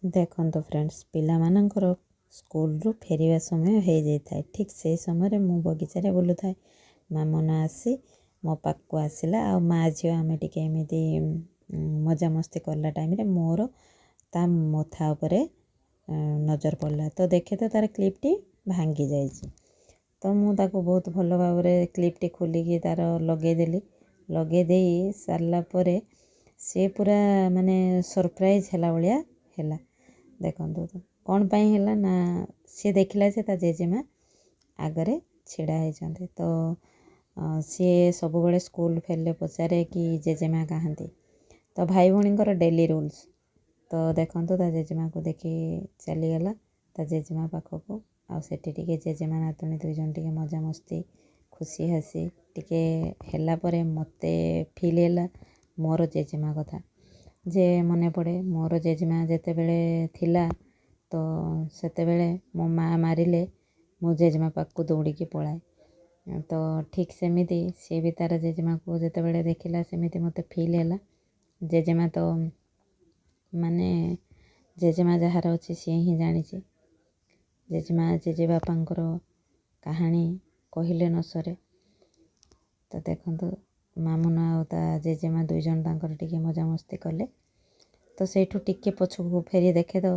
ଦେଖନ୍ତୁ ଫ୍ରେଣ୍ଡସ୍, ପିଲାମାନଙ୍କର ସ୍କୁଲରୁ ଫେରିବା ସମୟ ହେଇଯାଇଥାଏ। ଠିକ୍ ସେଇ ସମୟରେ ମୁଁ ବଗିଚାରେ ବୁଲୁଥାଏ। ମାମୁନା ଆସି ମୋ ପାଖକୁ ଆସିଲା, ଆଉ ମା ଝିଅ ଆମେ ଟିକେ ଏମିତି ମଜାମସ୍ତି କଲା ଟାଇମ୍ରେ ମୋର ତା ମଥା ଉପରେ ନଜର ପଡ଼ିଲା। ତ ଦେଖେ ତ ତାର କ୍ଲିପ୍ଟି ଭାଙ୍ଗି ଯାଇଛି। ତ ମୁଁ ତାକୁ ବହୁତ ଭଲ ଭାବରେ କ୍ଲିପ୍ଟି ଖୋଲିକି ତାର ଲଗେଇଦେଲି। ଲଗେଇ ଦେଇ ସାରିଲା ପରେ ସେ ପୁରା ମାନେ ସରପ୍ରାଇଜ୍ ହେଲା ଭଳିଆ ହେଲା। ଦେଖନ୍ତୁ କ'ଣ ପାଇଁ ହେଲା ନା, ସିଏ ଦେଖିଲା ଯେ ତା ଜେଜେମା ଆଗରେ ଛିଡ଼ା ହେଇଛନ୍ତି। ତ ସିଏ ସବୁବେଳେ ସ୍କୁଲ ଫେରିଲେ ପଚାରେ କି ଜେଜେମା କାହାନ୍ତି। ତ ଭାଇ ଭଉଣୀଙ୍କର ଡେଲି ରୁଲ୍ସ। ତ ଦେଖନ୍ତୁ ତା ଜେଜେମାକୁ ଦେଖି ଚାଲିଗଲା ତା ଜେଜେମା ପାଖକୁ। ଆଉ ସେଠି ଟିକେ ଜେଜେମା ନାତୁଣୀ ଦୁଇ ଜଣ ଟିକେ ମଜାମସ୍ତି ଖୁସି ହସି ଟିକେ ହେଲା ପରେ ମୋତେ ଫିଲ୍ ହେଲା ମୋର ଜେଜେମା କଥା। ଯେ ମନେ ପଡ଼େ ମୋର ଜେଜେମା ଯେତେବେଳେ ଥିଲା, ତ ସେତେବେଳେ ମୋ ମା' ମାରିଲେ ମୁଁ ଜେଜେମା ପାଖକୁ ଦୌଡ଼ିକି ପଳାଏ। ତ ଠିକ୍ ସେମିତି ସିଏ ବି ତା'ର ଜେଜେମାକୁ ଯେତେବେଳେ ଦେଖିଲା, ସେମିତି ମୋତେ ଫିଲ୍ ହେଲା। ଜେଜେମା ତ ମାନେ ଜେଜେମା ଯାହାର ଅଛି ସିଏ ହିଁ ଜାଣିଛି। ଜେଜେମା ଜେଜେବାପାଙ୍କର କାହାଣୀ କହିଲେ ନ ସରେ। ତ ଦେଖନ୍ତୁ ମାମୁନା ଆଉ ତା ଜେଜେମା ଦୁଇ ଜଣ ତାଙ୍କର ଟିକେ ମଜାମସ୍ତି କଲେ। ତ ସେଇଠୁ ଟିକେ ପଛକୁ ଫେରି ଦେଖେ ତ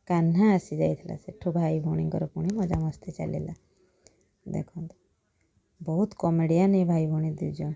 କାହ୍ନା ଆସିଯାଇଥିଲା। ସେଠୁ ଭାଇ ଭଉଣୀଙ୍କର ପୁଣି ମଜାମସ୍ତି ଚାଲିଲା। ଦେଖନ୍ତୁ ବହୁତ କମେଡ଼ିଆନ୍ ଏ ଭାଇ ଭଉଣୀ ଦୁଇ ଜଣ।